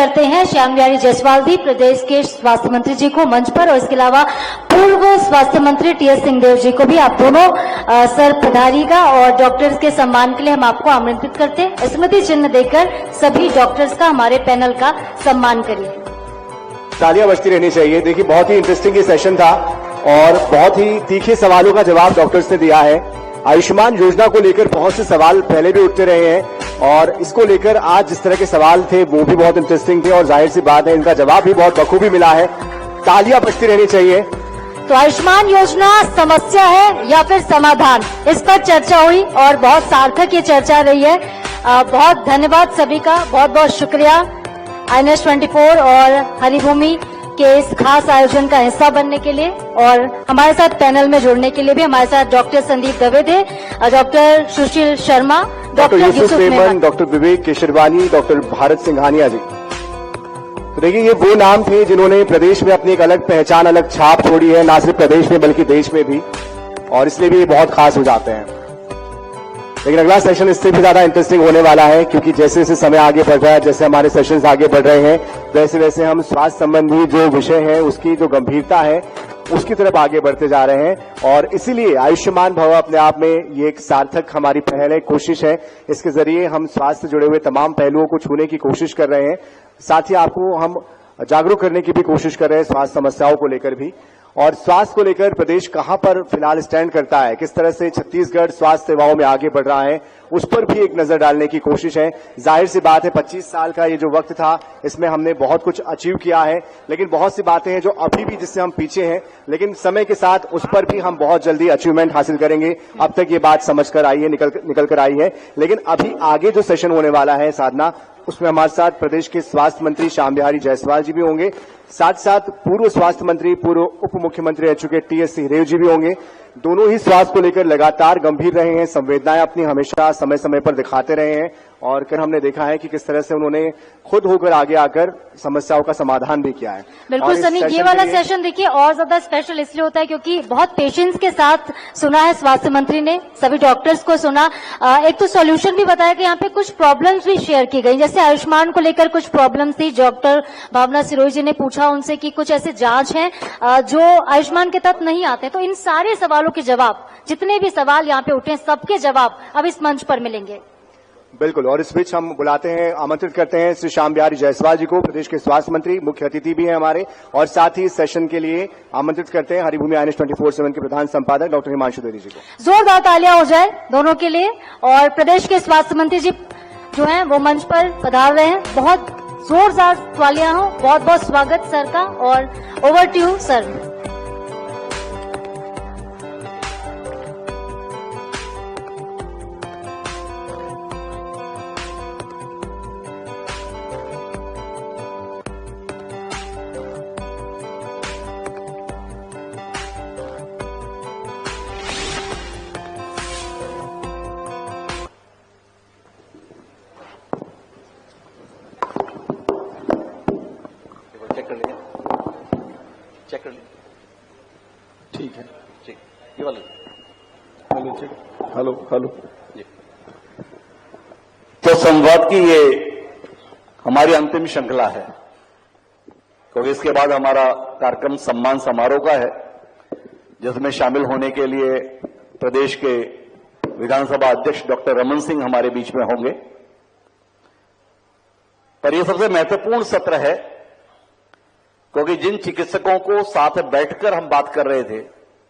करते हैं श्याम बिहारी जायसवाल जी, प्रदेश के स्वास्थ्य मंत्री जी को मंच पर, और इसके अलावा पूर्व स्वास्थ्य मंत्री टी.एस. सिंहदेव जी को भी आप दोनों सर पधारिएगा। और डॉक्टर्स के सम्मान के लिए हम आपको आमंत्रित करते हैं। स्मृति चिन्ह देकर सभी डॉक्टर्स का, हमारे पैनल का सम्मान करिए। तालियां बजती रहनी चाहिए। देखिए, बहुत ही इंटरेस्टिंग ये सेशन था और बहुत ही तीखे सवालों का जवाब डॉक्टर्स ने दिया है। आयुष्मान योजना को लेकर बहुत से सवाल पहले भी उठते रहे हैं और इसको लेकर आज जिस तरह के सवाल थे वो भी बहुत इंटरेस्टिंग थे और जाहिर सी बात है इनका जवाब भी बहुत बखूबी मिला है। तालियां बजती रहनी चाहिए। तो आयुष्मान योजना समस्या है या फिर समाधान, इस पर चर्चा हुई और बहुत सार्थक ये चर्चा रही है। बहुत धन्यवाद सभी का, बहुत बहुत शुक्रिया INS24 और हरिभूमि के इस खास आयोजन का हिस्सा बनने के लिए और हमारे साथ पैनल में जुड़ने के लिए भी। हमारे साथ डॉक्टर संदीप दवे थे, doctor Sushil Sharma, doctor Yusuf Memon, doctor विवेक केशरवानी, डॉक्टर भारत सिंघानिया जी। तो देखिए, ये वो नाम थे जिन्होंने प्रदेश में अपनी एक अलग पहचान, अलग छाप छोड़ी है, ना सिर्फ प्रदेश में बल्कि देश में भी, और इसलिए भी ये बहुत खास हो जाते हैं। लेकिन अगला सेशन इससे भी ज्यादा इंटरेस्टिंग होने वाला है क्योंकि जैसे जैसे समय आगे बढ़ रहा है, जैसे हमारे सेशंस आगे बढ़ रहे हैं, वैसे वैसे हम स्वास्थ्य संबंधी जो विषय है उसकी जो गंभीरता है उसकी तरफ आगे बढ़ते जा रहे हैं। और इसीलिए आयुष्मान भव अपने आप में ये एक सार्थक हमारी पहल है, कोशिश है। इसके जरिए हम स्वास्थ्य से जुड़े हुए तमाम पहलुओं को छूने की कोशिश कर रहे हैं। साथ ही आपको हम जागरूक करने की भी कोशिश कर रहे हैं स्वास्थ्य समस्याओं को लेकर भी, और स्वास्थ्य को लेकर प्रदेश कहां पर फिलहाल स्टैंड करता है, किस तरह से छत्तीसगढ़ स्वास्थ्य सेवाओं में आगे बढ़ रहा है, उस पर भी एक नजर डालने की कोशिश है। जाहिर सी बात है 25 साल का ये जो वक्त था इसमें हमने बहुत कुछ अचीव किया है, लेकिन बहुत सी बातें हैं जो अभी भी जिससे हम पीछे हैं, लेकिन समय के साथ उस पर भी हम बहुत जल्दी अचीवमेंट हासिल करेंगे। अब तक ये बात समझ कर आई है, निकल कर आई है। लेकिन अभी आगे जो सेशन होने वाला है साधना, उसमें हमारे साथ प्रदेश के स्वास्थ्य मंत्री श्याम बिहारी जायसवाल जी भी होंगे, साथ साथ पूर्व स्वास्थ्य मंत्री, पूर्व उप मुख्यमंत्री रह चुके टी.एस. सिंहदेव जी भी होंगे। दोनों ही स्वास्थ्य को लेकर लगातार गंभीर रहे हैं, संवेदनाएं अपनी हमेशा समय समय पर दिखाते रहे हैं और फिर हमने देखा है कि किस तरह से उन्होंने खुद होकर आगे आकर समस्याओं का समाधान भी किया है। बिल्कुल सनी, ये वाला सेशन देखिए और ज्यादा स्पेशल इसलिए होता है क्योंकि बहुत पेशेंस के साथ सुना है स्वास्थ्य मंत्री ने, सभी डॉक्टर्स को सुना। एक तो सॉल्यूशन भी बताया कि यहाँ पे कुछ प्रॉब्लम्स भी शेयर की गई, जैसे आयुष्मान को लेकर कुछ प्रॉब्लम्स थी। डॉक्टर भावना सिरोही जी ने पूछा उनसे कि कुछ ऐसे जांच हैं जो आयुष्मान के तहत नहीं आते, तो इन सारे सवालों के जवाब, जितने भी सवाल यहाँ पे उठे सबके जवाब अब इस मंच पर मिलेंगे। बिल्कुल, और इस बीच हम बुलाते हैं, आमंत्रित करते हैं श्री श्याम बिहारी जायसवाल जी को, प्रदेश के स्वास्थ्य मंत्री, मुख्य अतिथि भी हैं हमारे, और साथ ही इस सेशन के लिए आमंत्रित करते हैं हरिभूमि INS24/7 के प्रधान संपादक डॉक्टर हिमांशु द्विवेदी जी को। जोरदार तालियां हो जाए दोनों के लिए। और प्रदेश के स्वास्थ्य मंत्री जी जो हैं वो मंच पर पधार रहे हैं, बहुत जोरदार तालियां हो, बहुत बहुत स्वागत सर का। और over to you sir. Check कर लीजिए। ठीक है, ठीक, ये वाला हेलो चेक, हेलो हेलो जी। तो संवाद की ये हमारी अंतिम श्रृंखला है, क्योंकि इसके बाद हमारा कार्यक्रम सम्मान समारोह का है, जिसमें शामिल होने के लिए प्रदेश के विधानसभा अध्यक्ष डॉक्टर रमन सिंह हमारे बीच में होंगे। पर यह सबसे महत्वपूर्ण सत्र है क्योंकि जिन चिकित्सकों को साथ बैठकर हम बात कर रहे थे,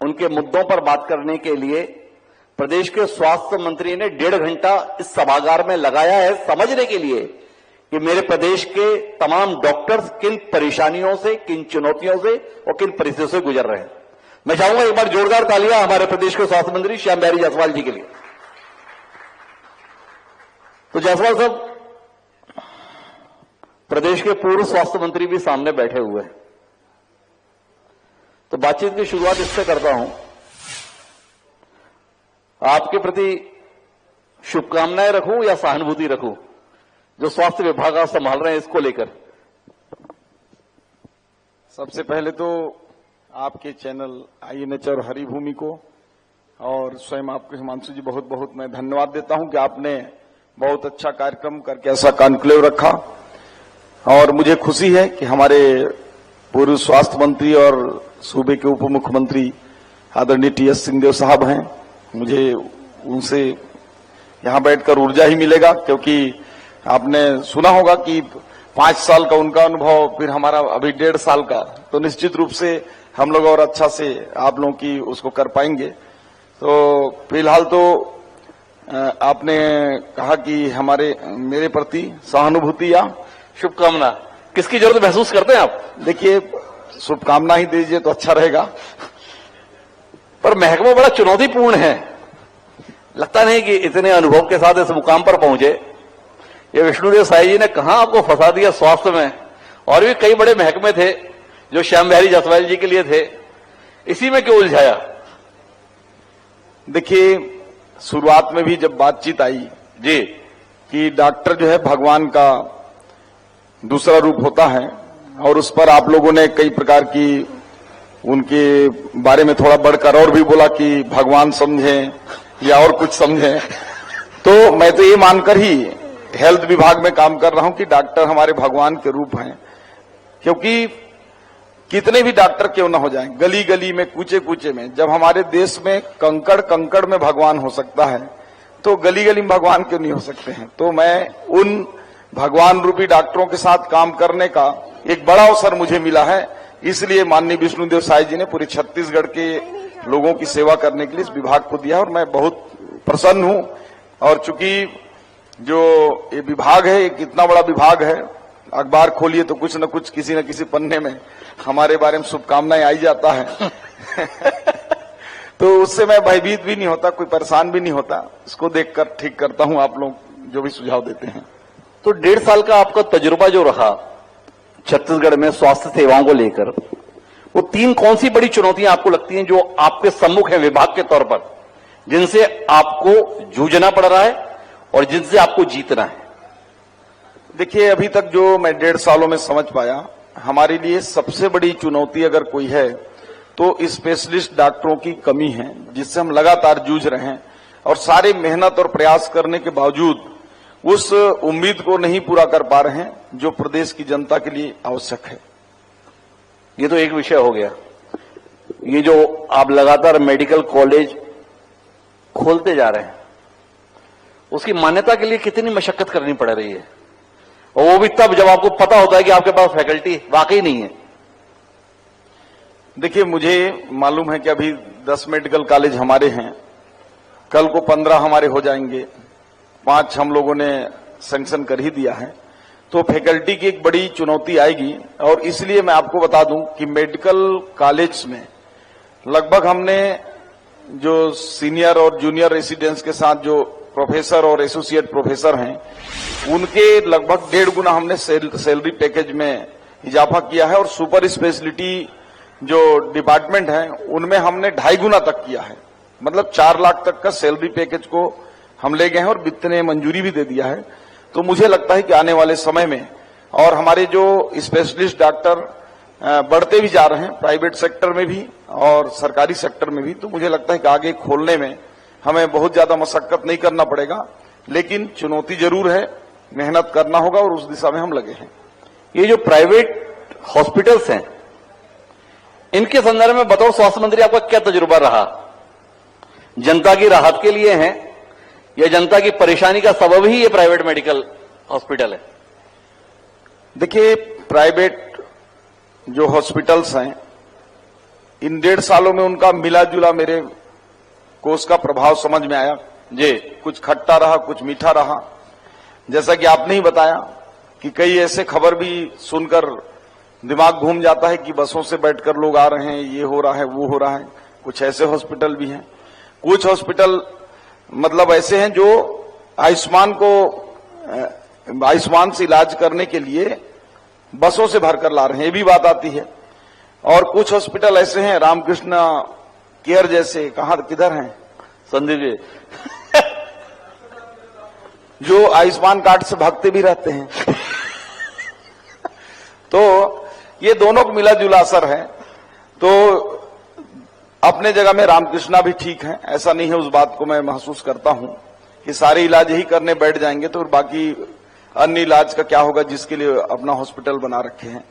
उनके मुद्दों पर बात करने के लिए प्रदेश के स्वास्थ्य मंत्री ने 1.5 घंटा इस सभागार में लगाया है, समझने के लिए कि मेरे प्रदेश के तमाम डॉक्टर्स किन परेशानियों से, किन चुनौतियों से और किन परिस्थितियों से गुजर रहे हैं। मैं चाहूंगा एक बार जोरदार तालियां हमारे प्रदेश के स्वास्थ्य मंत्री श्याम बिहारी जायसवाल जी के लिए। तो जायसवाल साहब, प्रदेश के पूर्व स्वास्थ्य मंत्री भी सामने बैठे हुए हैं, तो बातचीत की शुरुआत इससे करता हूं। आपके प्रति शुभकामनाएं रखूं या सहानुभूति रखूं, जो स्वास्थ्य विभाग आप संभाल रहे हैं इसको लेकर? सबसे पहले तो आपके चैनल INH और हरिभूमि को और स्वयं आपको हिमांशु जी बहुत बहुत मैं धन्यवाद देता हूं कि आपने बहुत अच्छा कार्यक्रम करके ऐसा कॉन्क्लेव रखा। और मुझे खुशी है कि हमारे पूर्व स्वास्थ्य मंत्री और सूबे के उप मुख्यमंत्री आदरणीय टी.एस. सिंहदेव साहब हैं। मुझे उनसे यहां बैठकर ऊर्जा ही मिलेगा, क्योंकि आपने सुना होगा कि 5 साल का उनका अनुभव, फिर हमारा अभी 1.5 साल का, तो निश्चित रूप से हम लोग और अच्छा से आप लोगों की उसको कर पाएंगे। तो फिलहाल तो आपने कहा कि मेरे प्रति सहानुभूति या शुभकामना किसकी जरूरत महसूस करते हैं आप? देखिए, शुभकामना ही दीजिए तो अच्छा रहेगा। पर महकमा बड़ा चुनौतीपूर्ण है, लगता नहीं कि इतने अनुभव के साथ इस मुकाम पर पहुंचे। ये विष्णुदेव साई जी ने कहां आपको फंसा दिया स्वास्थ्य में, और भी कई बड़े महकमे थे जो श्याम बिहारी जासवाल जी के लिए थे, इसी में क्यों उलझाया? देखिए, शुरुआत में भी जब बातचीत आई जी कि डॉक्टर जो है भगवान का दूसरा रूप होता है, और उस पर आप लोगों ने कई प्रकार की उनके बारे में थोड़ा बढ़कर और भी बोला कि भगवान समझें या और कुछ समझें, तो मैं तो ये मानकर ही हेल्थ विभाग में काम कर रहा हूं कि डॉक्टर हमारे भगवान के रूप हैं। क्योंकि कितने भी डॉक्टर क्यों ना हो जाएं, गली गली में, कूचे कूचे में, जब हमारे देश में कंकड़ कंकड़ में भगवान हो सकता है, तो गली गली में भगवान क्यों नहीं हो सकते हैं? तो मैं उन भगवान रूपी डॉक्टरों के साथ काम करने का एक बड़ा अवसर मुझे मिला है। इसलिए माननीय विष्णुदेव साई जी ने पूरे छत्तीसगढ़ के लोगों की सेवा करने के लिए इस विभाग को दिया, और मैं बहुत प्रसन्न हूं। और चूंकि जो ये विभाग है, एक इतना बड़ा विभाग है, अखबार खोलिए तो कुछ न कुछ किसी न किसी पन्ने में हमारे बारे में शुभकामनाएं आई जाता है तो उससे मैं भयभीत भी नहीं होता, कोई परेशान भी नहीं होता। इसको देखकर ठीक करता हूं आप लोग जो भी सुझाव देते हैं। तो 1.5 साल का आपका तजुर्बा जो रहा छत्तीसगढ़ में स्वास्थ्य सेवाओं को लेकर, वो 3 कौन सी बड़ी चुनौतियां आपको लगती हैं जो आपके सम्मुख है विभाग के तौर पर, जिनसे आपको जूझना पड़ रहा है और जिनसे आपको जीतना है? देखिए, अभी तक जो मैं 1.5 सालों में समझ पाया, हमारे लिए सबसे बड़ी चुनौती अगर कोई है तो स्पेशलिस्ट डॉक्टरों की कमी है, जिससे हम लगातार जूझ रहे हैं, और सारे मेहनत और प्रयास करने के बावजूद उस उम्मीद को नहीं पूरा कर पा रहे हैं जो प्रदेश की जनता के लिए आवश्यक है। ये तो एक विषय हो गया। ये जो आप लगातार मेडिकल कॉलेज खोलते जा रहे हैं, उसकी मान्यता के लिए कितनी मशक्कत करनी पड़ रही है, और वो भी तब जब आपको पता होता है कि आपके पास फैकल्टी वाकई नहीं है। देखिए, मुझे मालूम है कि अभी 10 मेडिकल कॉलेज हमारे हैं, कल को 15 हमारे हो जाएंगे, 5 हम लोगों ने सैंक्शन कर ही दिया है, तो फैकल्टी की एक बड़ी चुनौती आएगी। और इसलिए मैं आपको बता दूं कि मेडिकल कॉलेज में लगभग हमने जो सीनियर और जूनियर रेसिडेंट्स के साथ जो प्रोफेसर और एसोसिएट प्रोफेसर हैं, उनके लगभग 1.5 गुना हमने सैलरी पैकेज में इजाफा किया है, और सुपर स्पेशलिटी जो डिपार्टमेंट है उनमें हमने 2.5 गुना तक किया है। मतलब 4 लाख तक का सैलरी पैकेज को हम ले गए हैं, और वित्त ने मंजूरी भी दे दिया है। तो मुझे लगता है कि आने वाले समय में, और हमारे जो स्पेशलिस्ट डॉक्टर बढ़ते भी जा रहे हैं प्राइवेट सेक्टर में भी और सरकारी सेक्टर में भी, तो मुझे लगता है कि आगे खोलने में हमें बहुत ज्यादा मशक्कत नहीं करना पड़ेगा। लेकिन चुनौती जरूर है, मेहनत करना होगा, और उस दिशा में हम लगे हैं। ये जो प्राइवेट हॉस्पिटल्स हैं, इनके संदर्भ में बतौर स्वास्थ्य मंत्री आपका क्या तजुर्बा रहा? जनता की राहत के लिए हैं या जनता की परेशानी का सबब ही ये प्राइवेट मेडिकल हॉस्पिटल है? देखिए, प्राइवेट जो हॉस्पिटल्स हैं, इन 1.5 सालों में उनका मिला जुला मेरे को उसका प्रभाव समझ में आया जी। कुछ खट्टा रहा, कुछ मीठा रहा। जैसा कि आपने ही बताया कि कई ऐसे खबर भी सुनकर दिमाग घूम जाता है कि बसों से बैठकर लोग आ रहे हैं, ये हो रहा है, वो हो रहा है। कुछ ऐसे हॉस्पिटल भी हैं, कुछ हॉस्पिटल मतलब ऐसे हैं जो आयुष्मान से इलाज करने के लिए बसों से भरकर ला रहे हैं, ये भी बात आती है। और कुछ हॉस्पिटल ऐसे हैं, रामकृष्ण केयर जैसे, किधर हैं संदीप जी जो आयुष्मान कार्ड से भागते भी रहते हैं तो ये दोनों को मिला जुला असर है। तो अपने जगह में रामकृष्णा भी ठीक है, ऐसा नहीं है। उस बात को मैं महसूस करता हूं कि सारे इलाज ही करने बैठ जाएंगे तो बाकी अन्य इलाज का क्या होगा जिसके लिए अपना हॉस्पिटल बना रखे हैं।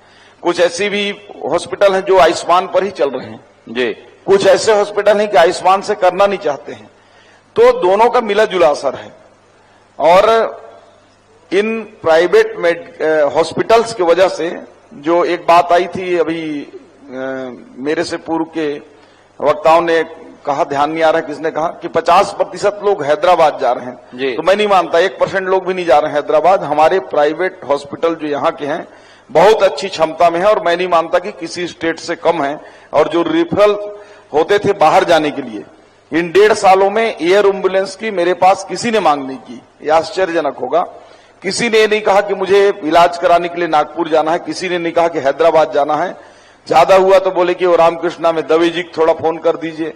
कुछ ऐसी भी हॉस्पिटल हैं जो आयुष्मान पर ही चल रहे हैं जी, कुछ ऐसे हॉस्पिटल हैं कि आयुष्मान से करना नहीं चाहते हैं। तो दोनों का मिला जुला असर है। और इन प्राइवेट हॉस्पिटल्स की वजह से जो एक बात आई थी अभी मेरे से पूर्व के वक्ताओं ने कहा, ध्यान नहीं आ रहा है किसने कहा, कि 50% लोग हैदराबाद जा रहे हैं। जी। तो मैं नहीं मानता, 1% लोग भी नहीं जा रहे हैं हैदराबाद। हमारे प्राइवेट हॉस्पिटल जो यहाँ के हैं बहुत अच्छी क्षमता में है और मैं नहीं मानता कि किसी स्टेट से कम है। और जो रिफरल होते थे बाहर जाने के लिए, इन 1.5 सालों में एयर एम्बुलेंस की मेरे पास किसी ने मांग नहीं की। ये आश्चर्यजनक होगा। किसी ने नहीं कहा कि मुझे इलाज कराने के लिए नागपुर जाना है, किसी ने नहीं कहा कि हैदराबाद जाना है। ज्यादा हुआ तो बोले कि वो रामकृष्णा में दवे जी को थोड़ा फोन कर दीजिए,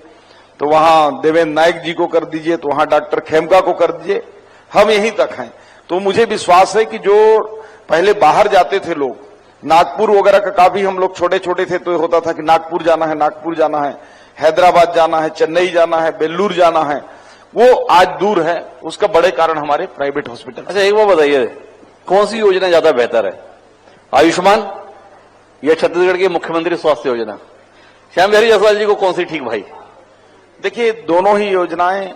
तो वहां देवेंद्र नायक जी को कर दीजिए, तो वहां डॉक्टर खेमका को कर दीजिए। हम यहीं तक हैं। तो मुझे विश्वास है कि जो पहले बाहर जाते थे लोग, नागपुर वगैरह का काफी, हम लोग छोटे छोटे थे तो होता था कि नागपुर जाना है, नागपुर जाना है, हैदराबाद जाना है, चेन्नई जाना है, बेल्लूर जाना है, वो आज दूर है। उसका बड़े कारण हमारे प्राइवेट हॉस्पिटल। अच्छा एक बात बताइए, कौन सी योजना ज्यादा बेहतर है, आयुष्मान या छत्तीसगढ़ की मुख्यमंत्री स्वास्थ्य योजना? श्याम बिहारी जायसवाल जी को कौन सी ठीक भाई? देखिए, दोनों ही योजनाएं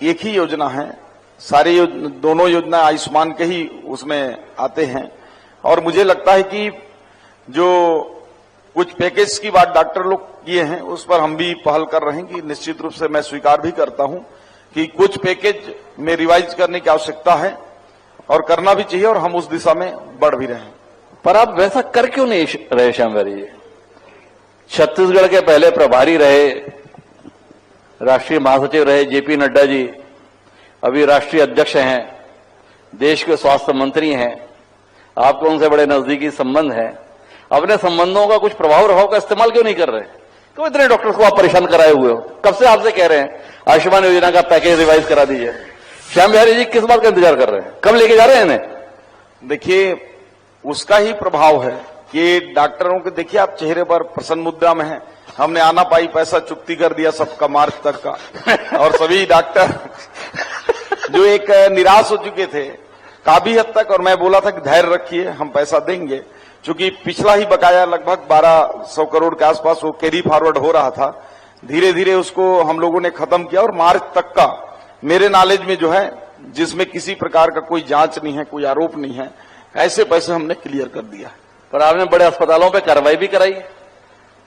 एक ही योजना है। सारी दोनों योजना आयुष्मान के ही उसमें आते हैं। और मुझे लगता है कि जो कुछ पैकेज की बात डॉक्टर लोग किए हैं उस पर हम भी पहल कर रहे हैं कि निश्चित रूप से मैं स्वीकार भी करता हूं कि कुछ पैकेज में रिवाइज करने की आवश्यकता है और करना भी चाहिए, और हम उस दिशा में बढ़ भी रहे हैं। पर आप वैसा कर क्यों नहीं रहे श्याम बिहारी जी? छत्तीसगढ़ के पहले प्रभारी रहे, राष्ट्रीय महासचिव रहे जेपी नड्डा जी, अभी राष्ट्रीय अध्यक्ष हैं, देश के स्वास्थ्य मंत्री हैं, आपको उनसे बड़े नजदीकी संबंध हैं। अपने संबंधों का कुछ प्रभाव रभाव का इस्तेमाल क्यों नहीं कर रहे? क्यों इतने डॉक्टर्स को आप परेशान कराए हुए हो? कब से आपसे कह रहे हैं आयुष्मान योजना का पैकेज रिवाइज करा दीजिए। श्याम बिहारी जी किस बात का इंतजार कर रहे हैं? कब लेके जा रहे हैं इन्हें? देखिए, उसका ही प्रभाव है कि डॉक्टरों के, देखिए आप चेहरे पर प्रसन्न मुद्रा में है। हमने आना पाई पैसा चुकती कर दिया सबका मार्च तक का, और सभी डॉक्टर जो एक निराश हो चुके थे काफी हद तक। और मैं बोला था कि धैर्य रखिए, हम पैसा देंगे, क्योंकि पिछला ही बकाया लगभग 1200 करोड़ के आसपास वो कैरी फॉरवर्ड हो रहा था। धीरे धीरे उसको हम लोगों ने खत्म किया और मार्च तक का मेरे नॉलेज में जो है, जिसमें किसी प्रकार का कोई जांच नहीं है, कोई आरोप नहीं है, ऐसे पैसे हमने क्लियर कर दिया। पर आपने बड़े अस्पतालों पे कार्रवाई भी कराई।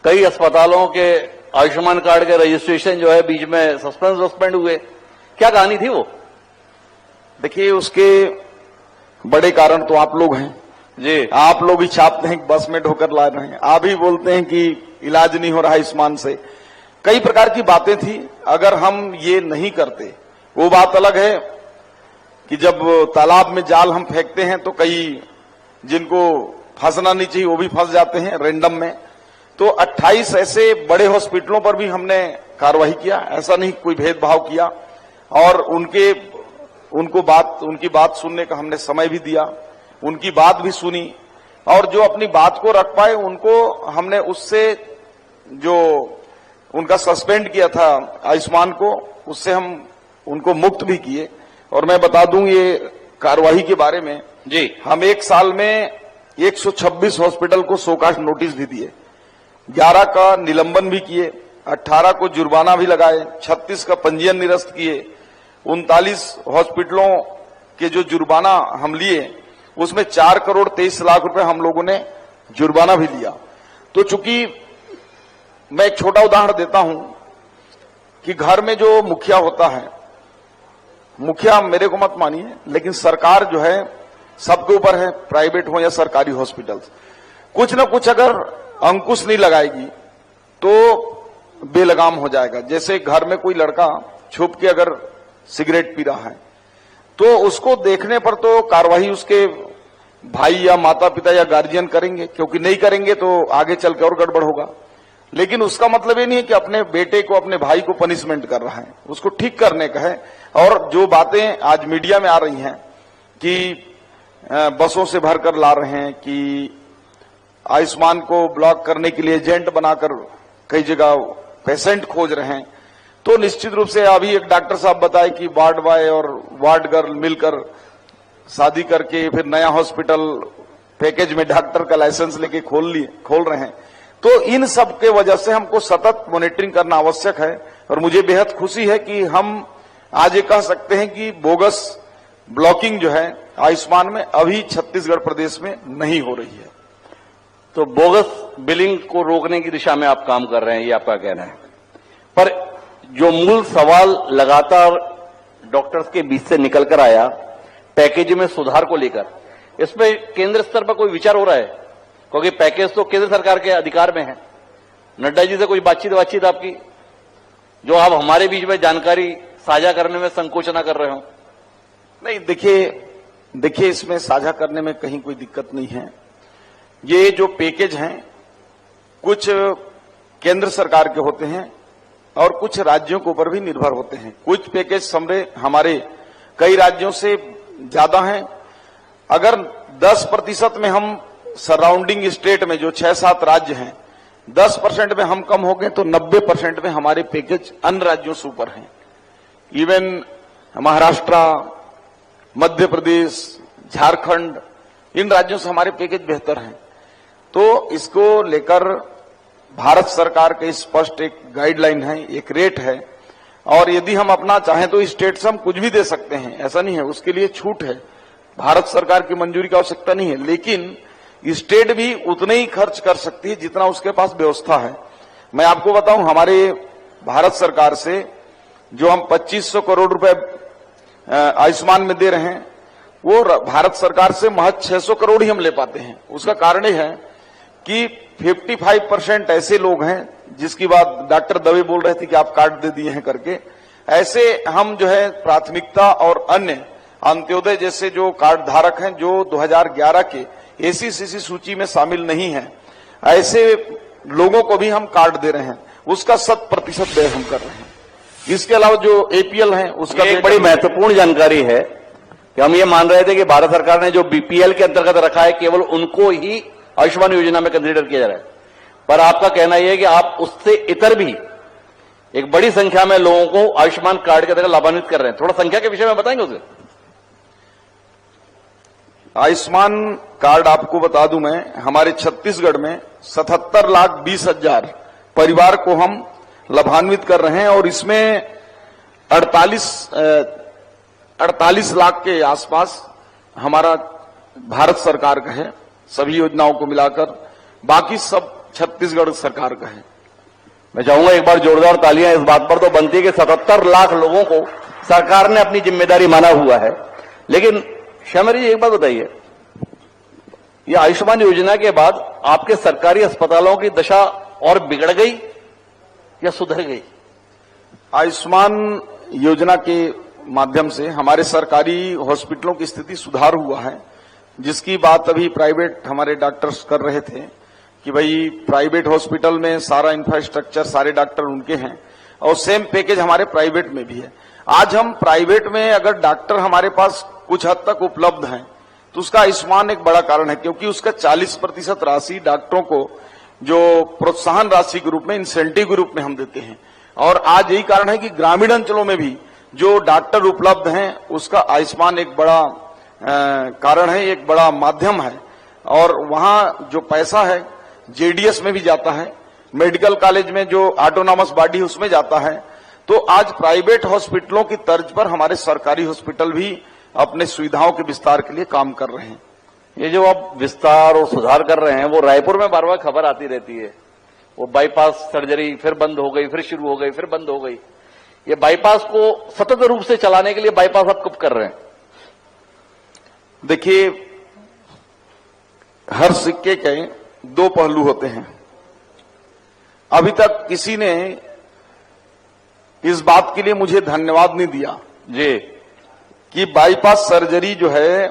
कई अस्पतालों के आयुष्मान कार्ड के रजिस्ट्रेशन जो है बीच में सस्पेंड हुए। क्या कहानी थी वो? देखिए, उसके बड़े कारण तो आप लोग हैं जी। आप लोग ही छापते हैं, बस में ढोकर ला रहे हैं, आप ही बोलते हैं कि इलाज नहीं हो रहा है आयुष्मान से। कई प्रकार की बातें थी। अगर हम ये नहीं करते, वो बात अलग है कि जब तालाब में जाल हम फेंकते हैं तो कई जिनको फंसना नहीं चाहिए वो भी फंस जाते हैं रैंडम में। तो 28 ऐसे बड़े हॉस्पिटलों पर भी हमने कार्रवाई किया, ऐसा नहीं कोई भेदभाव किया, और उनकी बात सुनने का हमने समय भी दिया, उनकी बात भी सुनी, और जो अपनी बात को रख पाए उनको हमने उससे जो उनका सस्पेंड किया था आयुष्मान को, उससे हम उनको मुक्त भी किए। और मैं बता दूं ये कार्रवाई के बारे में जी, हम एक साल में 126 हॉस्पिटल को शोकाज नोटिस भी दिए, 11 का निलंबन भी किए, 18 को जुर्माना भी लगाए, 36 का पंजीयन निरस्त किए, 39 हॉस्पिटलों के जो जुर्माना हम लिए उसमें 4 करोड़ 23 लाख रुपए हम लोगों ने जुर्माना भी लिया। तो चूंकि मैं एक छोटा उदाहरण देता हूं कि घर में जो मुखिया होता है, मुखिया मेरे को मत मानिए, लेकिन सरकार जो है सबके ऊपर है, प्राइवेट हो या सरकारी हॉस्पिटल्स, कुछ न कुछ अगर अंकुश नहीं लगाएगी तो बेलगाम हो जाएगा। जैसे घर में कोई लड़का छुप के अगर सिगरेट पी रहा है तो उसको देखने पर तो कार्रवाई उसके भाई या माता पिता या गार्जियन करेंगे, क्योंकि नहीं करेंगे तो आगे चल के और गड़बड़ होगा। लेकिन उसका मतलब ये नहीं है कि अपने बेटे को, अपने भाई को पनिशमेंट कर रहा है, उसको ठीक करने का है। और जो बातें आज मीडिया में आ रही हैं कि बसों से भरकर ला रहे हैं, कि आयुष्मान को ब्लॉक करने के लिए एजेंट बनाकर कई जगह पेशेंट खोज रहे हैं, तो निश्चित रूप से अभी एक डॉक्टर साहब बताए कि वार्ड बॉय और वार्ड गर्ल मिलकर शादी करके फिर नया हॉस्पिटल पैकेज में डॉक्टर का लाइसेंस लेके खोल रहे हैं। तो इन सब के वजह से हमको सतत मॉनिटरिंग करना आवश्यक है। और मुझे बेहद खुशी है कि हम आज ये कह सकते हैं कि बोगस ब्लॉकिंग जो है आयुष्मान में अभी छत्तीसगढ़ प्रदेश में नहीं हो रही है। तो बोगस बिलिंग को रोकने की दिशा में आप काम कर रहे हैं, ये आपका कहना है। पर जो मूल सवाल लगातार डॉक्टर्स के बीच से निकल कर आया पैकेज में सुधार को लेकर, इसमें केंद्र स्तर पर कोई विचार हो रहा है? क्योंकि पैकेज तो केंद्र सरकार के अधिकार में है। नड्डा जी से कोई बातचीत आपकी, जो आप हमारे बीच में जानकारी साझा करने में संकोच न कर रहे हो? नहीं, देखिए इसमें साझा करने में कहीं कोई दिक्कत नहीं है। ये जो पैकेज हैं कुछ केंद्र सरकार के होते हैं और कुछ राज्यों के ऊपर भी निर्भर होते हैं। कुछ पैकेज हमारे कई राज्यों से ज्यादा हैं। अगर 10% में हम सराउंडिंग स्टेट में जो 6-7 राज्य हैं 10% में हम कम हो गए तो 90% में हमारे पैकेज अन्य राज्यों से ऊपर हैं। इवन महाराष्ट्र, मध्य प्रदेश, झारखंड, इन राज्यों से हमारे पैकेज बेहतर हैं। तो इसको लेकर भारत सरकार के स्पष्ट एक गाइडलाइन है, एक रेट है। और यदि हम अपना चाहें तो स्टेट से हम कुछ भी दे सकते हैं, ऐसा नहीं है, उसके लिए छूट है। भारत सरकार की मंजूरी की आवश्यकता नहीं है। लेकिन स्टेट भी उतने ही खर्च कर सकती है जितना उसके पास व्यवस्था है। मैं आपको बताऊं, हमारे भारत सरकार से जो हम 2500 करोड़ रुपए आयुष्मान में दे रहे हैं, वो भारत सरकार से महज 600 करोड़ ही हम ले पाते हैं। उसका कारण यह है कि 55% ऐसे लोग हैं जिसकी बात डॉक्टर दवे बोल रहे थे कि आप कार्ड दे दिए हैं करके। ऐसे हम जो है प्राथमिकता और अन्य अंत्योदय जैसे जो कार्ड धारक हैं जो 2011 के एसीसीसी सूची में शामिल नहीं है, ऐसे लोगों को भी हम कार्ड दे रहे हैं। उसका 100% व्यय हम कर रहे हैं। इसके अलावा जो एपीएल है उसका एक बड़ी महत्वपूर्ण जानकारी है कि हम ये मान रहे थे कि भारत सरकार ने जो बीपीएल के अंतर्गत रखा है केवल उनको ही आयुष्मान योजना में कंसीडर किया जा रहा है। पर आपका कहना यह है कि आप उससे इतर भी एक बड़ी संख्या में लोगों को आयुष्मान कार्ड के अंतर्गत लाभान्वित कर रहे हैं। थोड़ा संख्या के विषय में बताएंगे उसे? आयुष्मान कार्ड आपको बता दूं मैं, हमारे छत्तीसगढ़ में 77,20,000 परिवार को हम लाभान्वित कर रहे हैं और इसमें 48 लाख के आसपास हमारा भारत सरकार का है, सभी योजनाओं को मिलाकर। बाकी सब छत्तीसगढ़ सरकार का है। मैं चाहूंगा एक बार जोरदार तालियां इस बात पर तो बनती है कि 77 लाख लोगों को सरकार ने अपनी जिम्मेदारी माना हुआ है। लेकिन श्यामर जी एक बात बताइए, ये आयुष्मान योजना के बाद आपके सरकारी अस्पतालों की दशा और बिगड़ गई या सुधर गई? आयुष्मान योजना के माध्यम से हमारे सरकारी हॉस्पिटलों की स्थिति सुधार हुआ है, जिसकी बात अभी प्राइवेट हमारे डॉक्टर्स कर रहे थे कि भाई प्राइवेट हॉस्पिटल में सारा इंफ्रास्ट्रक्चर, सारे डॉक्टर उनके हैं और सेम पैकेज हमारे प्राइवेट में भी है। आज हम प्राइवेट में अगर डॉक्टर हमारे पास कुछ हद तक उपलब्ध हैं तो उसका आयुष्मान एक बड़ा कारण है, क्योंकि उसका 40% राशि डॉक्टरों को जो प्रोत्साहन राशि के रूप में, इंसेंटिव के रूप में हम देते हैं। और आज यही कारण है कि ग्रामीण अंचलों में भी जो डॉक्टर उपलब्ध हैं उसका आयुष्मान एक बड़ा कारण है, एक बड़ा माध्यम है। और वहां जो पैसा है जेडीएस में भी जाता है, मेडिकल कॉलेज में जो ऑटोनॉमस बॉडी उसमें जाता है। तो आज प्राइवेट हॉस्पिटलों की तर्ज पर हमारे सरकारी हॉस्पिटल भी अपने सुविधाओं के विस्तार के लिए काम कर रहे हैं। ये जो आप विस्तार और सुधार कर रहे हैं, वो रायपुर में बार बार खबर आती रहती है, वो बाईपास सर्जरी फिर बंद हो गई, फिर शुरू हो गई, फिर बंद हो गई। ये बाईपास को सतत रूप से चलाने के लिए बाईपास आप कब कर रहे हैं? देखिए, हर सिक्के के 2 पहलू होते हैं। अभी तक किसी ने इस बात के लिए मुझे धन्यवाद नहीं दिया जी कि बाईपास सर्जरी जो है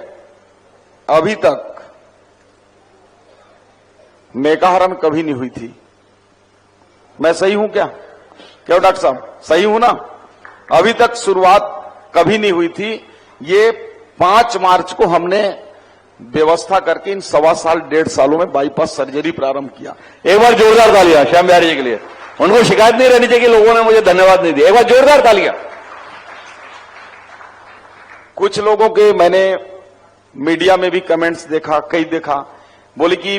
अभी तक मेकाहारा में कभी नहीं हुई थी। मैं सही हूं क्या डॉक्टर साहब? सही हूं ना? अभी तक शुरुआत कभी नहीं हुई थी। ये 5 मार्च को हमने व्यवस्था करके इन 1.25 सालों में बाईपास सर्जरी प्रारंभ किया। एक बार जोरदार तालियां श्याम बिहारी जी के लिए। उनको शिकायत नहीं रहनी चाहिए कि लोगों ने मुझे धन्यवाद नहीं दिया। एक बार जोरदार तालियां। कुछ लोगों के मैंने मीडिया में भी कमेंट्स देखा, कई देखा, बोले कि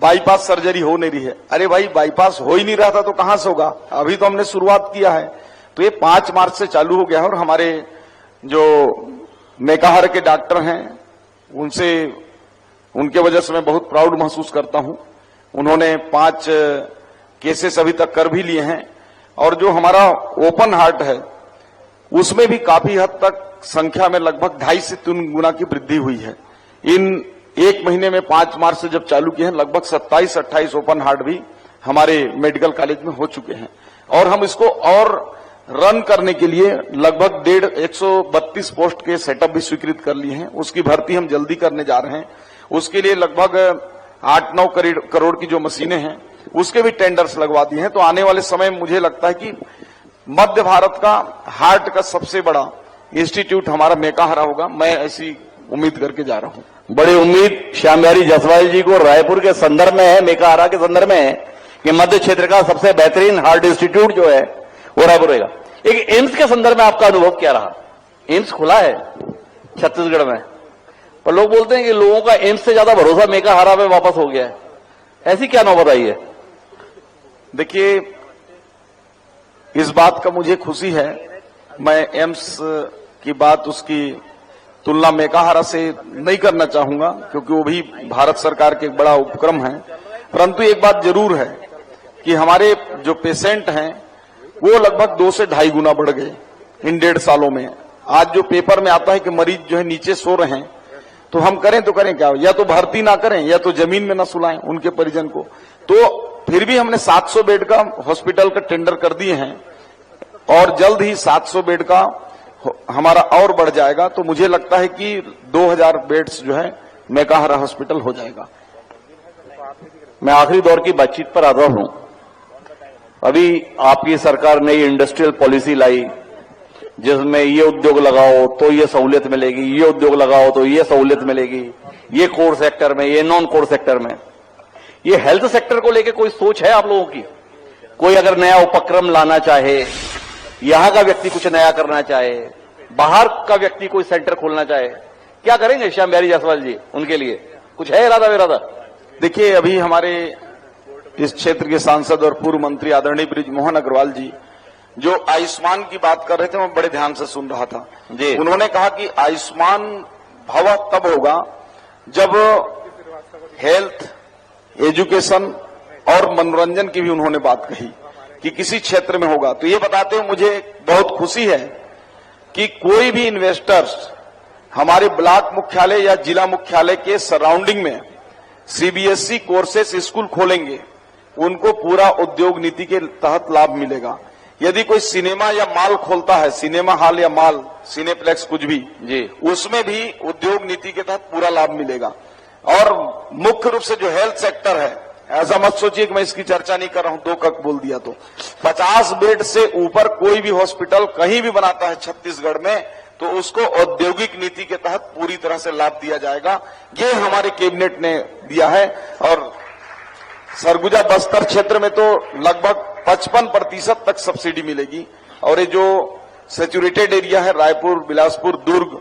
बाईपास सर्जरी हो नहीं रही है। अरे भाई, बाईपास हो ही नहीं रहा था तो कहां से होगा? अभी तो हमने शुरुआत किया है। तो ये 5 मार्च से चालू हो गया है और हमारे जो मेकाहारा के डॉक्टर हैं उनके वजह से मैं बहुत प्राउड महसूस करता हूं। उन्होंने 5 केसेस अभी तक कर भी लिए हैं और जो हमारा ओपन हार्ट है उसमें भी काफी हद तक संख्या में लगभग 2.5 से 3 गुना की वृद्धि हुई है। इन 1 महीने में 5 मार्च से जब चालू किए हैं लगभग 27-28 ओपन हार्ट भी हमारे मेडिकल कॉलेज में हो चुके हैं और हम इसको और रन करने के लिए लगभग 132 पोस्ट के सेटअप भी स्वीकृत कर लिए हैं। उसकी भर्ती हम जल्दी करने जा रहे हैं। उसके लिए लगभग 8-9 करोड़ की जो मशीनें हैं उसके भी टेंडर्स लगवा दिए हैं। तो आने वाले समय में मुझे लगता है कि मध्य भारत का हार्ट का सबसे बड़ा इंस्टीट्यूट हमारा मेकाहारा होगा। मैं ऐसी उम्मीद करके जा रहा हूं। बड़ी उम्मीद श्याम बिहारी जायसवाल जी को रायपुर के संदर्भ में है, मेकाहारा के संदर्भ में है कि मध्य क्षेत्र का सबसे बेहतरीन हार्ट इंस्टीट्यूट जो है वो रायपुर रहेगा। एक एम्स के संदर्भ में आपका अनुभव क्या रहा? एम्स खुला है छत्तीसगढ़ में, पर लोग बोलते हैं कि लोगों का एम्स से ज्यादा भरोसा मेकाहारा में वापस हो गया है। ऐसी क्या नौबत आई है? देखिए, इस बात का मुझे खुशी है। मैं एम्स की बात, उसकी तुलना मेकाहारा से नहीं करना चाहूंगा क्योंकि वो भी भारत सरकार के एक बड़ा उपक्रम है। परंतु एक बात जरूर है कि हमारे जो पेशेंट हैं वो लगभग 2 से 2.5 गुना बढ़ गए इन 1.5 सालों में। आज जो पेपर में आता है कि मरीज जो है नीचे सो रहे हैं, तो हम करें तो करें क्या? या तो भर्ती ना करें या तो जमीन में ना सुलाएं उनके परिजन को। तो फिर भी हमने 700 बेड का हॉस्पिटल का टेंडर कर दिए हैं और जल्द ही 700 बेड का हमारा और बढ़ जाएगा। तो मुझे लगता है कि 2000 बेड्स जो है मेकाहारा हॉस्पिटल हो जाएगा। मैं आखिरी दौर की बातचीत पर आता हूं। अभी आपकी सरकार ने इंडस्ट्रियल पॉलिसी लाई जिसमें ये उद्योग लगाओ तो ये सहूलियत मिलेगी, ये उद्योग लगाओ तो ये सहूलियत मिलेगी, ये कोर सेक्टर में, ये नॉन कोर सेक्टर में। ये हेल्थ सेक्टर को लेकर कोई सोच है आप लोगों की? कोई अगर नया उपक्रम लाना चाहे, यहां का व्यक्ति कुछ नया करना चाहे, बाहर का व्यक्ति कोई सेंटर खोलना चाहे, क्या करेंगे श्याम बिहारी जायसवाल जी? उनके लिए कुछ है इरादा विरादा? देखिए, अभी हमारे इस क्षेत्र के सांसद और पूर्व मंत्री आदरणीय बृजमोहन अग्रवाल जी जो आयुष्मान की बात कर रहे थे, मैं बड़े ध्यान से सुन रहा था जी। उन्होंने कहा कि आयुष्मान भव तब होगा जब हेल्थ, एजुकेशन और मनोरंजन की भी उन्होंने बात कही कि किसी क्षेत्र में होगा। तो ये बताते हुए मुझे बहुत खुशी है कि कोई भी इन्वेस्टर्स हमारे ब्लॉक मुख्यालय या जिला मुख्यालय के सराउंडिंग में सीबीएसई कोर्सेस स्कूल खोलेंगे, उनको पूरा उद्योग नीति के तहत लाभ मिलेगा। यदि कोई सिनेमा या मॉल खोलता है, सिनेमा हॉल या मॉल, सिनेप्लेक्स कुछ भी जी, उसमें भी उद्योग नीति के तहत पूरा लाभ मिलेगा। और मुख्य रूप से जो हेल्थ सेक्टर है, ऐसा मत सोचिए कि मैं इसकी चर्चा नहीं कर रहा हूं, 2 कक बोल दिया तो 50 बेड से ऊपर कोई भी हॉस्पिटल कहीं भी बनाता है छत्तीसगढ़ में तो उसको औद्योगिक नीति के तहत पूरी तरह से लाभ दिया जाएगा। ये हमारे कैबिनेट ने दिया है। और सरगुजा बस्तर क्षेत्र में तो लगभग 55% तक सब्सिडी मिलेगी। और ये जो सैचुरेटेड एरिया है, रायपुर, बिलासपुर, दुर्ग,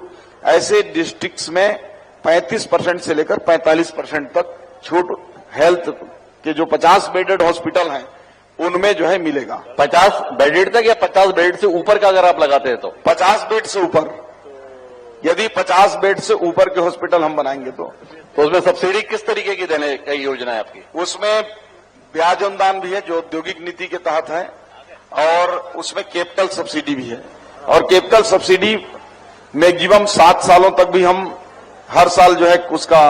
ऐसे डिस्ट्रिक्ट्स में 35% से लेकर 45% तक छूट हेल्थ के जो 50 बेडेड हॉस्पिटल हैं उनमें जो है मिलेगा। 50 बेडेड तक या 50 बेड से ऊपर का अगर आप लगाते हैं तो? 50 बेड से ऊपर। यदि 50 बेड से ऊपर के हॉस्पिटल हम बनाएंगे तो उसमें सब्सिडी किस तरीके की देने की योजना है आपकी? उसमें ब्याज अनुदान भी है जो औद्योगिक नीति के तहत है और उसमें कैपिटल सब्सिडी भी है। और कैपिटल सब्सिडी मैक्सिमम 7 सालों तक भी हम हर साल जो है उसका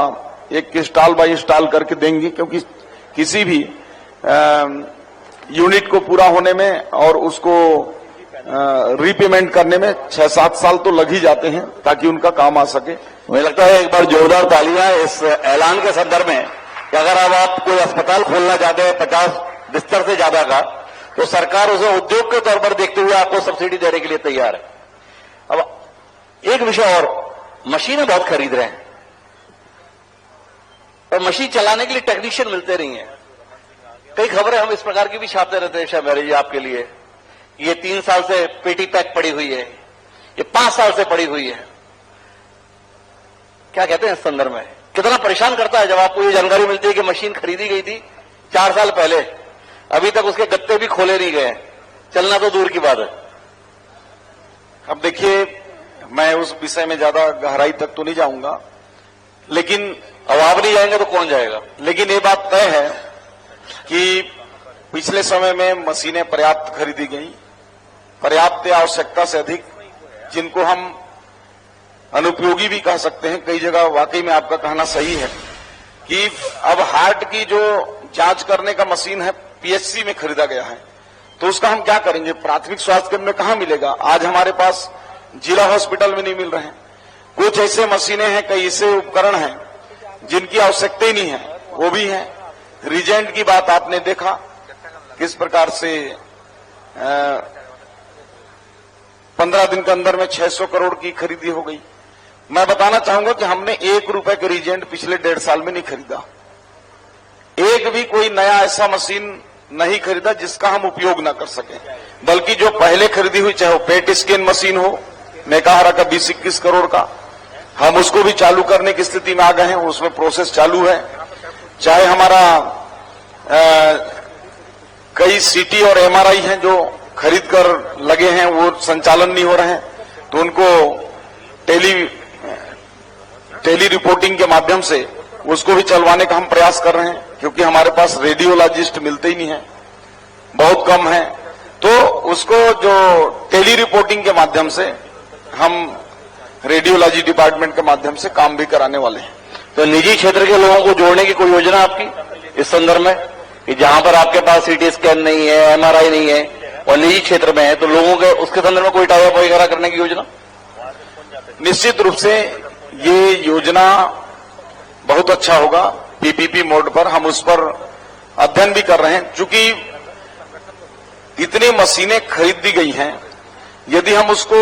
एक स्टॉल बाय स्टॉल करके देंगे, क्योंकि किसी भी यूनिट को पूरा होने में और उसको रीपेमेंट करने में 6-7 साल तो लग ही जाते हैं ताकि उनका काम आ सके। मुझे लगता है एक बार जोरदार तालियां इस ऐलान के संदर्भ में कि अगर अब आप कोई अस्पताल खोलना चाहते हैं 50 बिस्तर से ज्यादा का, तो सरकार उसे उद्योग के तौर पर देखते हुए आपको सब्सिडी देने के लिए तैयार है। अब एक विषय और, मशीनें बहुत खरीद रहे हैं और मशीन चलाने के लिए टेक्नीशियन मिलते नहीं है। कई खबरें हम इस प्रकार की भी छापते रहते हैं श्याम बिहारी जी आपके लिए। ये 3 साल से पेटी पैक पड़ी हुई है, ये 5 साल से पड़ी हुई है। क्या कहते हैं इस संदर्भ में? कितना परेशान करता है जब आपको ये जानकारी मिलती है कि मशीन खरीदी गई थी 4 साल पहले, अभी तक उसके गत्ते भी खोले नहीं गए, चलना तो दूर की बात है। अब देखिए, मैं उस विषय में ज्यादा गहराई तक तो नहीं जाऊंगा, लेकिन अब आप नहीं जाएंगे तो कौन जाएगा? लेकिन ये बात तय है कि पिछले समय में मशीनें पर्याप्त खरीदी गई, पर्याप्त आवश्यकता से अधिक, जिनको हम अनुपयोगी भी कह सकते हैं। कई जगह वाकई में आपका कहना सही है कि अब हार्ट की जो जांच करने का मशीन है पीएचसी में खरीदा गया है, तो उसका हम क्या करेंगे? प्राथमिक स्वास्थ्य केंद्र में कहां मिलेगा? आज हमारे पास जिला हॉस्पिटल में नहीं मिल रहे हैं। कुछ ऐसे मशीनें हैं, कई ऐसे उपकरण हैं जिनकी आवश्यकता ही नहीं है, वो भी है। रीजेंट की बात आपने देखा किस प्रकार से 15 दिन के अंदर में 600 करोड़ की खरीदी हो गई। मैं बताना चाहूंगा कि हमने 1 रुपए के रीजेंट पिछले 1.5 साल में नहीं खरीदा। एक भी कोई नया ऐसा मशीन नहीं खरीदा जिसका हम उपयोग न कर सके, बल्कि जो पहले खरीदी हुई, चाहे वो पेट स्कैन मशीन हो, नेकाहारा का 20-21 करोड़ का, हम उसको भी चालू करने की स्थिति में आ गए हैं, उसमें प्रोसेस चालू है। चाहे हमारा कई सीटी और एमआरआई हैं जो खरीद कर लगे हैं, वो संचालन नहीं हो रहे हैं, तो उनको टेली रिपोर्टिंग के माध्यम से उसको भी चलवाने का हम प्रयास कर रहे हैं, क्योंकि हमारे पास रेडियोलॉजिस्ट मिलते ही नहीं है, बहुत कम है। तो उसको जो टेली रिपोर्टिंग के माध्यम से हम रेडियोलॉजी डिपार्टमेंट के माध्यम से काम भी कराने वाले हैं। तो निजी क्षेत्र के लोगों को जोड़ने की कोई योजना आपकी इस संदर्भ में, कि जहां पर आपके पास सीटी स्कैन नहीं है, एमआरआई नहीं है और निजी क्षेत्र में है, तो लोगों के उसके संदर्भ में कोई टाइप वगैरह करने की योजना? निश्चित रूप से ये योजना बहुत अच्छा होगा। पीपीपी मोड पर हम उस पर अध्ययन भी कर रहे हैं। चूंकि इतनी मशीनें खरीद दी गई हैं, यदि हम उसको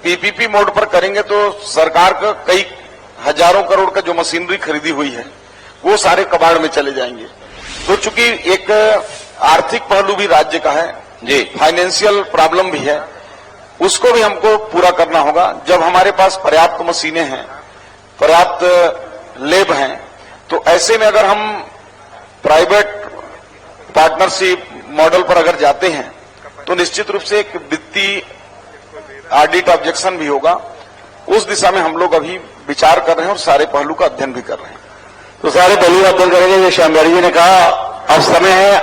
पीपीपी मोड पर करेंगे तो सरकार का कई हजारों करोड़ का जो मशीनरी खरीदी हुई है वो सारे कबाड़ में चले जाएंगे। तो चूंकि एक आर्थिक पहलू भी राज्य का है जी, फाइनेंशियल प्रॉब्लम भी है, उसको भी हमको पूरा करना होगा। जब हमारे पास पर्याप्त मशीनें हैं, पर्याप्त लैब हैं, तो ऐसे में अगर हम प्राइवेट पार्टनरशिप मॉडल पर अगर जाते हैं तो निश्चित रूप से एक वित्तीय ऑडिट ऑब्जेक्शन भी होगा। उस दिशा में हम लोग अभी विचार कर रहे हैं और सारे पहलू का अध्ययन भी कर रहे हैं। तो सारे पहलू अध्ययन करेंगे। जो श्याम बिहारी जी ने कहा, अब समय है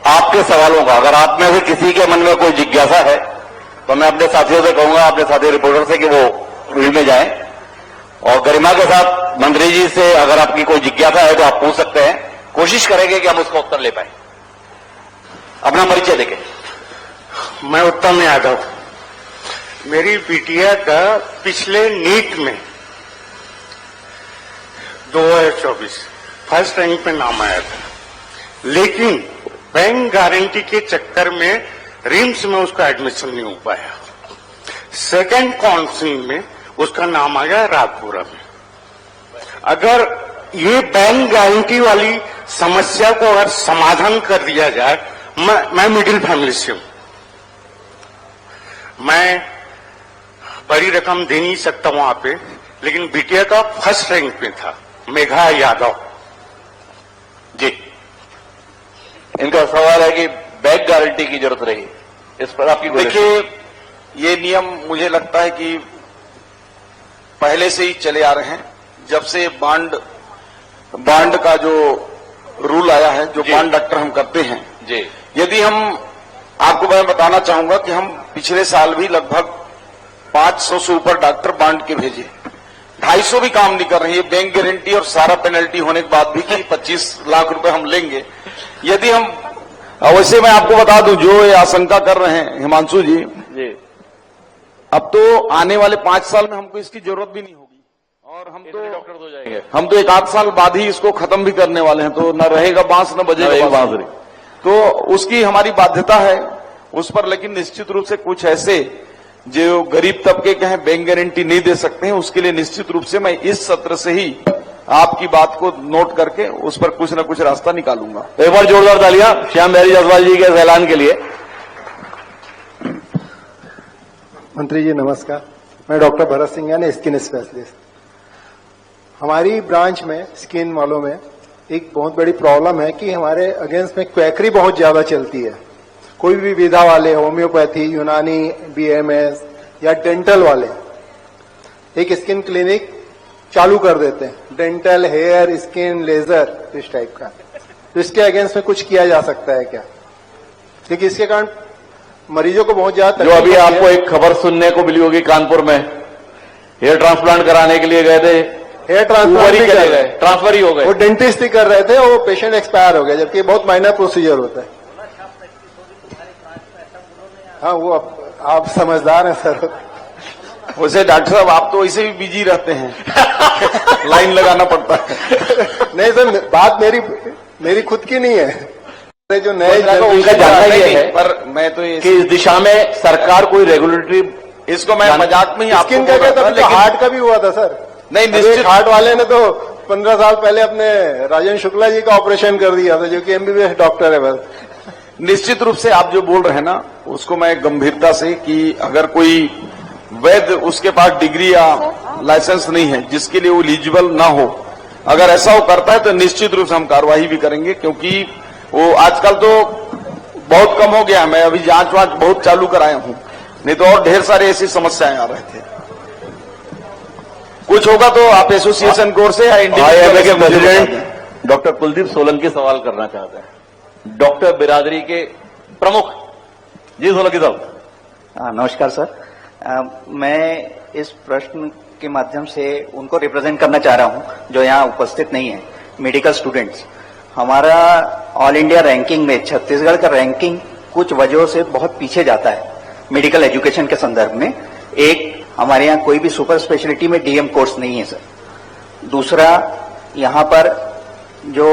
आपके सवालों का। अगर आप में से किसी के मन में कोई जिज्ञासा है तो मैं अपने साथियों से कहूंगा, अपने साथी रिपोर्टर से, कि वो फील्ड में जाएं और गरिमा के साथ मंत्री जी से अगर आपकी कोई जिज्ञासा है तो आप पूछ सकते हैं। कोशिश करेंगे कि हम उसका उत्तर ले पाए। अपना परिचय देके। मैं उत्तम यादव, मेरी बिटिया का पिछले नीट में 2024 फर्स्ट रैंक पे नाम आया था, लेकिन बैंक गारंटी के चक्कर में रिम्स में उसका एडमिशन नहीं हो पाया। सेकंड काउंसिलिंग में उसका नाम आ गया राजपुरा में। अगर ये बैंक गारंटी वाली समस्या को अगर समाधान कर दिया जाए, मैं मिडिल फैमिली से हूं, मैं बड़ी रकम दे नहीं सकता वहां पे, लेकिन बिटिया का फर्स्ट रैंक में था, मेघा यादव जी। इनका सवाल है कि बैंक गारंटी की जरूरत रही, इस पर आपकी देखिए, ये नियम मुझे लगता है कि पहले से ही चले आ रहे हैं। जब से बांड का जो रूल आया है, जो बांड डॉक्टर हम करते हैं जी, यदि हम, आपको मैं बताना चाहूंगा कि हम पिछले साल भी लगभग 500 से ऊपर डॉक्टर बांड के भेजे, 250 भी काम नहीं कर रहे हैं। ये बैंक गारंटी और सारा पेनल्टी होने के बाद भी कि 25 लाख रुपए हम लेंगे। यदि हम, वैसे मैं आपको बता दूं, जो ये आशंका कर रहे हैं हिमांशु जी, अब तो आने वाले 5 साल में हमको इसकी जरूरत भी नहीं होगी, और हम तो डॉक्टर हो जाएंगे। हम तो 1-8 साल बाद ही इसको खत्म भी करने वाले हैं। तो न रहेगा बांस न बजेगा बांसुरी, तो उसकी हमारी बाध्यता है उस पर। लेकिन निश्चित रूप से कुछ ऐसे जो गरीब तबके के हैं, बैंक गारंटी नहीं दे सकते हैं, उसके लिए निश्चित रूप से मैं इस सत्र से ही आपकी बात को नोट करके उस पर कुछ न कुछ रास्ता निकालूंगा। एक बार जोरदार तालियां श्याम बिहारी जायसवाल जी के ऐलान के लिए। मंत्री जी नमस्कार, मैं डॉक्टर भरत सिंह यानी स्किन स्पेशलिस्ट। हमारी ब्रांच में स्किन वालों में एक बहुत बड़ी प्रॉब्लम है कि हमारे अगेंस्ट में क्वैकरी बहुत ज्यादा चलती है। कोई भी विधा वाले, होम्योपैथी, यूनानी, बीएमएस या डेंटल वाले एक स्किन क्लिनिक चालू कर देते हैं, डेंटल, हेयर, स्किन, लेजर, इस टाइप का। तो इसके अगेंस्ट में कुछ किया जा सकता है क्या? क्योंकि इसके कारण मरीजों को बहुत ज्यादा जो अभी आपको एक खबर सुनने को मिली होगी, कानपुर में हेयर ट्रांसप्लांट कराने के लिए गए थे, हेयर ट्रांसप्लांट ट्रांसफर ही हो गए। वो डेंटिस्ट ही कर रहे थे, वो पेशेंट एक्सपायर हो गया, जबकि बहुत माइनर प्रोसीजर होता है। हाँ, वो आप समझदार हैं सर। वैसे डॉक्टर साहब आप तो वैसे भी बिजी रहते हैं लाइन लगाना पड़ता है। नहीं सर, बात मेरी खुद की नहीं है, जो नए उनका जानना ये है पर मैं तो कि इस दिशा में सरकार कोई रेगुलेटरी, इसको मैं मजाक में ही आपको स्किन का बोल रहा था, कहता, लेकिन हार्ट का भी हुआ था सर। नहीं, अभी निश्चित एक हार्ट वाले ने तो 15 साल पहले अपने राजेंद्र शुक्ला जी का ऑपरेशन कर दिया था, जो कि एमबीबीएस डॉक्टर है। बस निश्चित रूप से आप जो बोल रहे हैं ना, उसको मैं गंभीरता से, कि अगर कोई वैध उसके पास डिग्री या लाइसेंस नहीं है जिसके लिए वो एलिजिबल ना हो, अगर ऐसा वो करता है तो निश्चित रूप से हम कार्रवाई भी करेंगे, क्योंकि वो आजकल तो बहुत कम हो गया है। मैं अभी जांच वांच बहुत चालू कराया हूं, नहीं तो और ढेर सारी ऐसी समस्याएं आ रहे थे। कुछ होगा तो आप एसोसिएशन की ओर से या IMA के individual president doctor Kuldeep Solanki सवाल करना चाहते हैं, डॉक्टर बिरादरी के प्रमुख। जी सोलंकी साहब। नमस्कार सर। मैं इस प्रश्न के माध्यम से उनको रिप्रेजेंट करना चाह रहा हूं जो यहाँ उपस्थित नहीं है, मेडिकल स्टूडेंट्स। हमारा ऑल इंडिया रैंकिंग में छत्तीसगढ़ का रैंकिंग कुछ वजहों से बहुत पीछे जाता है मेडिकल एजुकेशन के संदर्भ में। एक, हमारे यहाँ कोई भी सुपर स्पेशलिटी में डीएम कोर्स नहीं है सर। दूसरा, यहाँ पर जो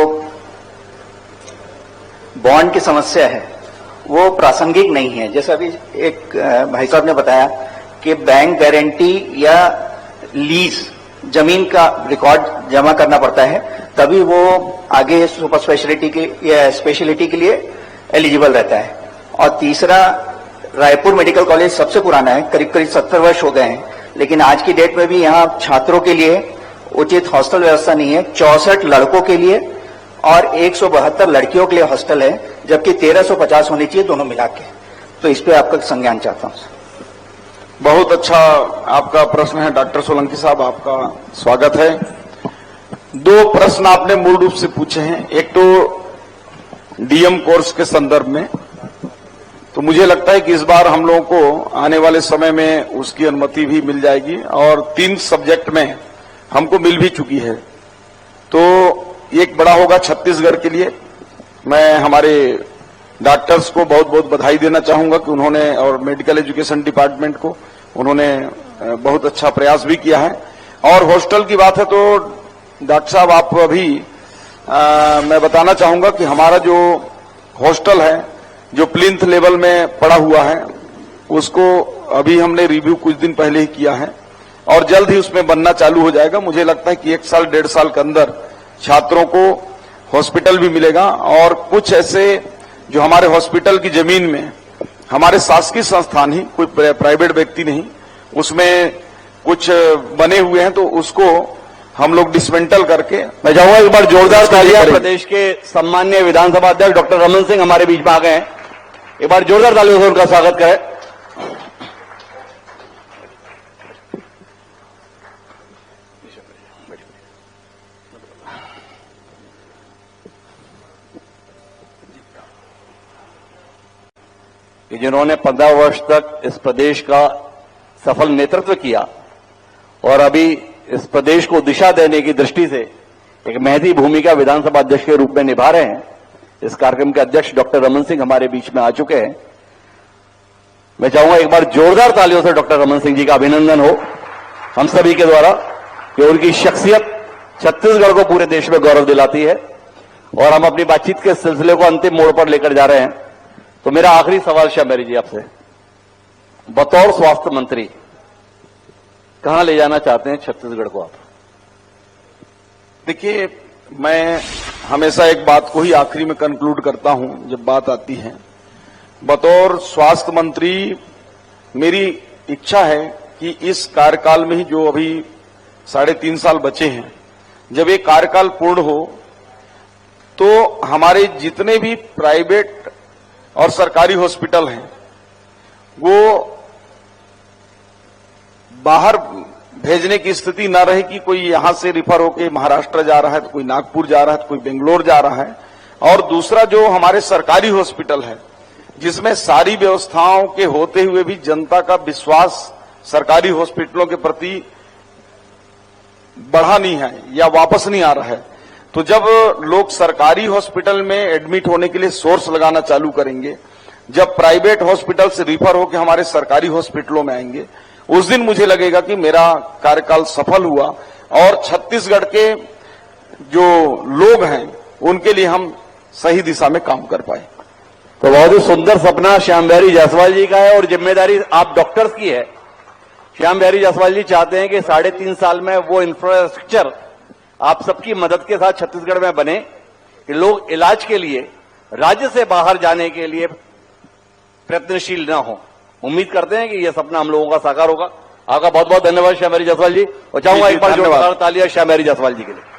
बॉन्ड की समस्या है वो प्रासंगिक नहीं है। जैसे अभी एक भाई साहब ने बताया कि बैंक गारंटी या लीज जमीन का रिकॉर्ड जमा करना पड़ता है, तभी वो आगे सुपर स्पेशलिटी के या स्पेशलिटी के लिए एलिजिबल रहता है। और तीसरा, रायपुर मेडिकल कॉलेज सबसे पुराना है, करीब करीब 70 वर्ष हो गए हैं, लेकिन आज की डेट में भी यहाँ छात्रों के लिए उचित हॉस्टल व्यवस्था नहीं है। 64 लड़कों के लिए और 172 लड़कियों के लिए हॉस्टल है, जबकि 1350 होनी चाहिए दोनों मिला के। तो इस पे आपका संज्ञान चाहता हूं। बहुत अच्छा आपका प्रश्न है डॉक्टर सोलंकी साहब, आपका स्वागत है। दो प्रश्न आपने मूल रूप से पूछे हैं। एक तो डीएम कोर्स के संदर्भ में, तो मुझे लगता है कि इस बार हम लोगों को आने वाले समय में उसकी अनुमति भी मिल जाएगी, और 3 सब्जेक्ट में हमको मिल भी चुकी है। तो एक बड़ा होगा छत्तीसगढ़ के लिए। मैं हमारे डॉक्टर्स को बहुत बहुत बधाई देना चाहूंगा कि उन्होंने, और मेडिकल एजुकेशन डिपार्टमेंट को, उन्होंने बहुत अच्छा प्रयास भी किया है। और हॉस्टल की बात है तो डॉक्टर साहब आप अभी मैं बताना चाहूंगा कि हमारा जो हॉस्टल है जो प्लिंथ लेवल में पड़ा हुआ है, उसको अभी हमने रिव्यू कुछ दिन पहले ही किया है और जल्द ही उसमें बनना चालू हो जाएगा। मुझे लगता है कि 1 साल 1.5 साल के अंदर छात्रों को हॉस्पिटल भी मिलेगा। और कुछ ऐसे जो हमारे हॉस्पिटल की जमीन में हमारे शासकीय संस्थान ही, कोई प्राइवेट व्यक्ति नहीं, उसमें कुछ बने हुए हैं, तो उसको हम लोग डिसमेंटल करके, मैं चाहूंगा एक बार जोरदार तालियां प्रदेश के सम्माननीय विधानसभा अध्यक्ष डॉक्टर रमन सिंह हमारे बीच में आ गए हैं। एक बार जोरदार तालियों से उनका स्वागत करें। कि जिन्होंने 15 वर्ष तक इस प्रदेश का सफल नेतृत्व किया और अभी इस प्रदेश को दिशा देने की दृष्टि से एक महती भूमिका विधानसभा अध्यक्ष के रूप में निभा रहे हैं। इस कार्यक्रम के अध्यक्ष डॉक्टर रमन सिंह हमारे बीच में आ चुके हैं। मैं चाहूंगा एक बार जोरदार तालियों से डॉक्टर रमन सिंह जी का अभिनंदन हो हम सभी के द्वारा, कि उनकी शख्सियत छत्तीसगढ़ को पूरे देश में गौरव दिलाती है। और हम अपनी बातचीत के सिलसिले को अंतिम मोड़ पर लेकर जा रहे हैं। तो मेरा आखिरी सवाल शामेरी जी आपसे, बतौर स्वास्थ्य मंत्री कहां ले जाना चाहते हैं छत्तीसगढ़ को आप? देखिए, मैं हमेशा एक बात को ही आखिरी में कंक्लूड करता हूं जब बात आती है। बतौर स्वास्थ्य मंत्री मेरी इच्छा है कि इस कार्यकाल में ही, जो अभी 3.5 साल बचे हैं, जब ये कार्यकाल पूर्ण हो तो हमारे जितने भी प्राइवेट और सरकारी हॉस्पिटल हैं वो बाहर भेजने की स्थिति न रहे कि कोई यहां से रिफर होकर महाराष्ट्र जा रहा है तो कोई नागपुर जा रहा है तो कोई बेंगलोर जा रहा है। और दूसरा जो हमारे सरकारी हॉस्पिटल है जिसमें सारी व्यवस्थाओं के होते हुए भी जनता का विश्वास सरकारी हॉस्पिटलों के प्रति बढ़ा नहीं है या वापस नहीं आ रहा है, तो जब लोग सरकारी हॉस्पिटल में एडमिट होने के लिए सोर्स लगाना चालू करेंगे, जब प्राइवेट हॉस्पिटल से रिफर होकर हमारे सरकारी हॉस्पिटलों में आएंगे, उस दिन मुझे लगेगा कि मेरा कार्यकाल सफल हुआ और छत्तीसगढ़ के जो लोग हैं उनके लिए हम सही दिशा में काम कर पाए। तो बहुत ही सुंदर सपना श्याम बिहारी जायसवाल जी का है और जिम्मेदारी आप डॉक्टर्स की है। श्याम बिहारी जायसवाल जी चाहते हैं कि 3.5 साल में वो इंफ्रास्ट्रक्चर आप सबकी मदद के साथ छत्तीसगढ़ में बने कि लोग इलाज के लिए राज्य से बाहर जाने के लिए प्रयत्नशील न हो। उम्मीद करते हैं कि यह सपना हम लोगों का साकार होगा। आपका बहुत बहुत धन्यवाद श्याम बिहारी जायसवाल जी, और चाहूंगा एक बार जोरदार तालियां श्याम बिहारी जायसवाल जी के लिए।